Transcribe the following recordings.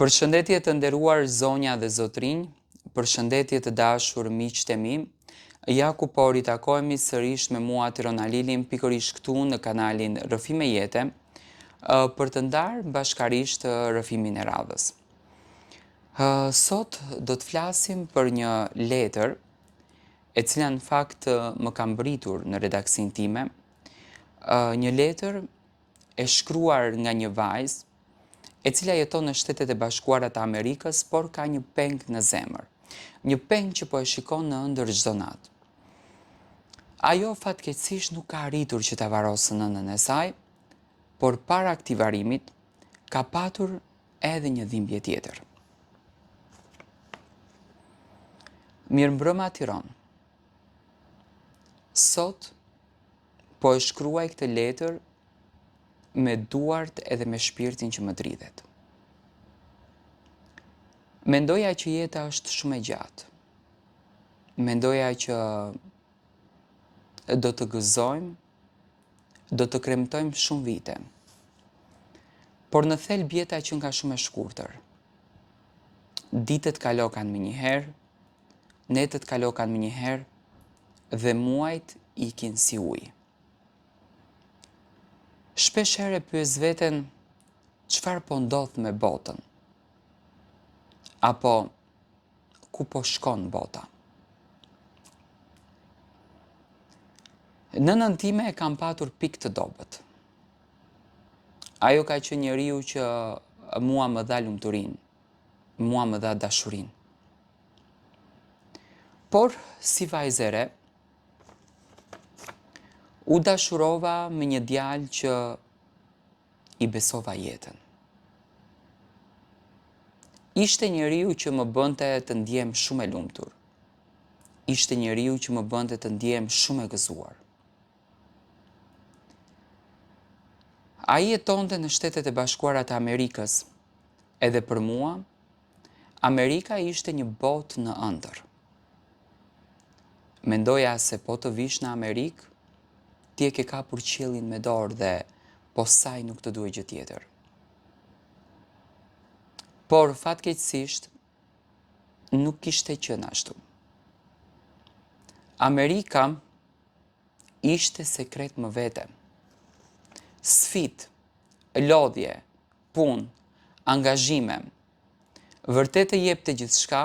Përshëndetje të nderuar zonja dhe zotrinj, përshëndetje të dashur miqtë e mi. Ja ku po ritakohemi sërish me mua Tirona Lilin pikërisht këtu në kanalin Rrëfime Jete për të ndarë bashkarisht rrëfimin e radhës. Sot do të flasim për një letër e cila në fakt më ka mbritur në redaksin time, një letër e shkruar nga një vajzë e cila jeton në Shtetet e Bashkuara të Amerikës, por ka një peng në zemër. Një peng që po e shikon në ëndër çdo natë. Ajo fatkeqësisht nuk ka arritur që ta varrosë nënën e saj, por para këtij varrimit ka patur edhe një dhimbje tjetër. Mirëmbrëma Tiranë. Sot po e shkruaj këtë letër me duart edhe me shpirtin që më dridhet. Mendoja që jeta është shumë e gjatë. Mendoja që do të gëzojmë, do të kremtojmë shumë vite. Por në thelb jeta që nga shumë e shkurtër. Ditët kalokan me njëherë, netët kalokan me njëherë dhe muajt ikin si ujë. Shpesh herë pyes veten çfarë po ndodh me botën? Apo ku po shkon bota? Nënën time e kam patur pikë të dobët. Ajo ka qenë njeriu që mua më dha lumturinë, mua më dha dashurinë. Por si vajzë e re, u dashurova me një djalë që i besova jetën. Ishte njeriu që më bënte të ndjem shumë e lumtur. Ishte njeriu që më bënte të ndjem shumë e gëzuar. Ai jetonte në Shtetet e Bashkuara të Amerikës, edhe për mua, Amerika ishte një botë në ëndër. Mendoja se po të vish në Amerikë, ti e ke kapur qiellin me dorë dhe po saj nuk të duhet gjë tjetër. Por fatkeqësisht nuk kishte qenë ashtu. Amerika ishte sekret më vete. Sfidë, lodhje, punë, angazhime. Vërtet të jepte gjithçka,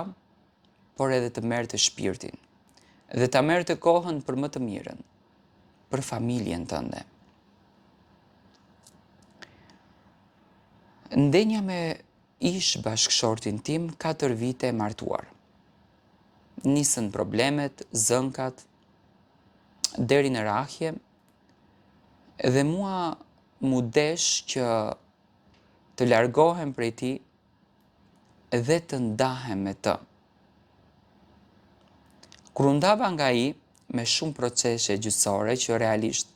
por edhe të merrte shpirtin dhe ta merrte kohën për më të mirën, për familjen tënde. Ndenja me ish bashkëshortin tim 4 vite e martuar. Nisën problemet, zënkat, deri në rahje, dhe mua mu desh që të largohem prej tij dhe të ndahem me të. Kur u ndava nga ai, me shumë procese gjyqësore që realisht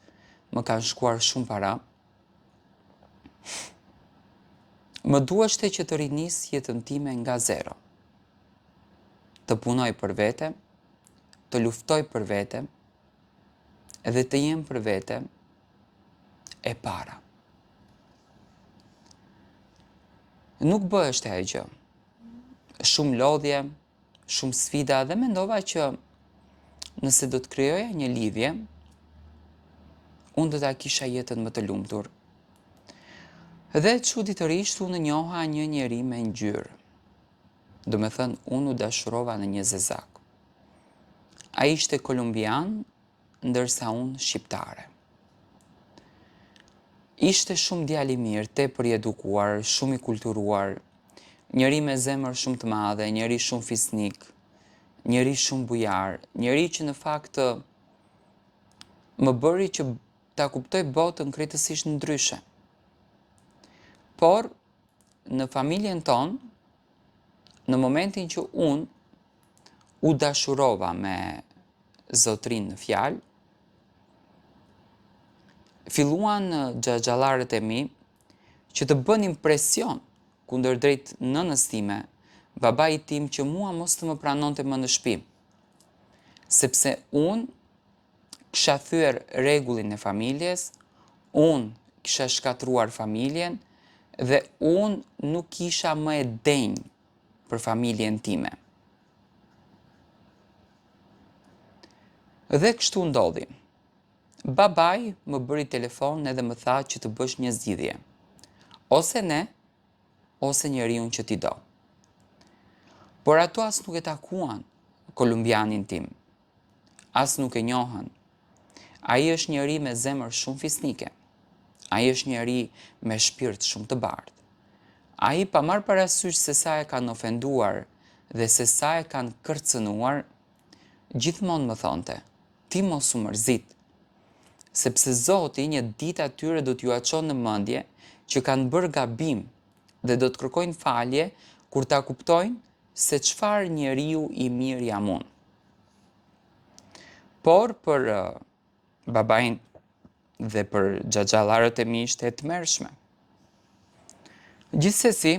më kanë shkuar shumë para, më duheshte që të rinis jetën time nga zero. Të punoj për vete, të luftoj për vete, dhe të jem për vete e para. Nuk bëheshte ai gjë. Shumë lodhje, shumë sfida dhe mendova që nëse do të krijoja një lidhje, unë do ta kisha jetën më të lumtur. Dhe çuditërisht unë njoha një njeri me ngjyrë. Do me thënë, unë u dashurova në një zezak. Ai ishte kolumbian, ndërsa unë shqiptare. Ishte shumë djalë i mirë, tepër i edukuar, shumë i kulturuar, njeri me zemër shumë të madhe, njeri shumë fisnik, njeri shumë bujar, njeri që në fakt më bëri që ta kuptoj botën krejtësisht ndryshe. Por, në familjen tonë, në momentin që unë u dashurova me zotrin në fjalë, filluan xhaxhallarët e mi që të bënin presion kundërdrejt nënës time, babait tim, që mua mos të më pranonte më në shtëpi. Sepse unë kisha thyer rregullin e familjes, unë kisha shkatruar familjen dhe unë nuk isha më e denjë për familjen time. Dhe kështu ndodhi. Babai më bëri telefon edhe më tha që të bësh një zgjidhje. Ose ne, ose njeriu që ti do. Por ato as nuk e takuan kolumbianin tim. As nuk e njohën. Ai është njeri me zemër shumë fisnike. Ai është njeri me shpirt shumë të bardhë. Ai pa marrë parasysh se sa e kanë ofenduar dhe se sa e kanë kërcënuar, gjithmonë më thonte, ti mos u mërzit, sepse Zoti një ditë atyre do t'ju aqon në mendje që kanë bërë gabim dhe do të kërkojnë falje kur ta kuptojnë se çfarë njeriu i mirë jam unë. Por për babain dhe për xhaxhallarët e mi ishte e tmerrshme. Gjithsesi,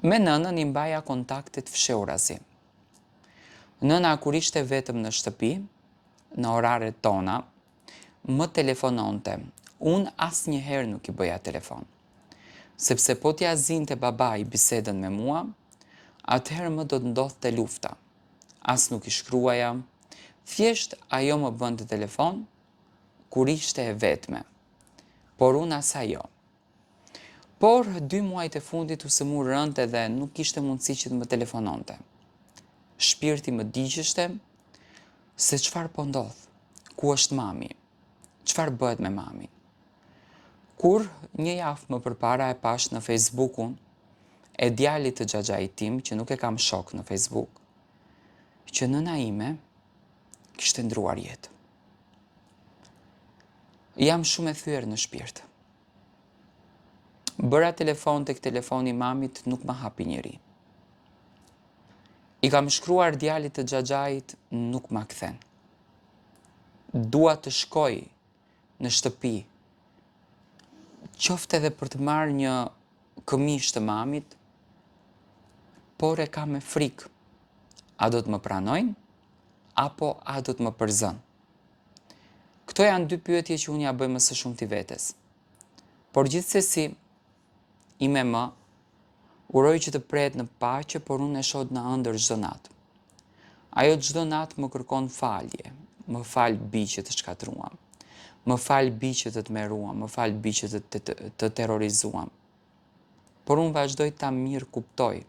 me nënën i mbaja kontaktet fshehurasi. Nëna kur ishte vetëm në shtëpi, në oraret tona, më telefononte. Unë asnjëherë nuk i bëja telefon. Sepse po t'ja zinte babai bisedën me mua, atëherë më do të ndodhte lufta. As nuk i shkruaja, thjesht ajo më bënte telefon kur ishte e vetme. Por unë as ajo. Por 2 muajt e fundit u sëmur rënte dhe nuk kishte mundësi që të më telefononte. Shpirti më digjeshte se çfarë po ndodh, ku është mami, çfarë bëhet me mamin. Kur një javë më përpara e pash në Facebookun e djalit të xhaxhait tim, që nuk e kam shok në Facebook, që nëna ime kishte ndruar jetë. Jam shumë e thyer në shpirt. Bëra telefon tek telefoni i mamit, nuk më hapi njëri. I kam shkruar djalit të xhaxhait, nuk ma kthen. Dua të shkoj në shtëpi, qoftë edhe për të marrë një këmishë të mamit, por e kam me frikë. A do të më pranojnë, apo a do të më përzën? Këto janë 2 pyetje që unë ja bëj më së shumti vetes. Por gjithsesi, ime më, uroj që të prehet në paqe, por unë e shoh në ëndër çdo natë. Ajo çdo natë më kërkon falje, më fal bi që të shkatruam, më fal bi që të tmerruam, më fal bi që të terrorizuam. Por unë vazhdoj ta mirë kuptoj,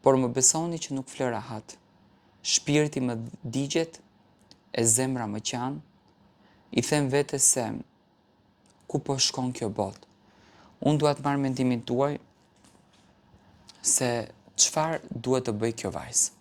por më besoni që nuk flë rahat. Shpirti më digjet, e zemra më qan, i them vetes se ku po shkon kjo botë. Unë dua të marr mendimin tuaj se çfarë duhet të bëj kjo vajzë.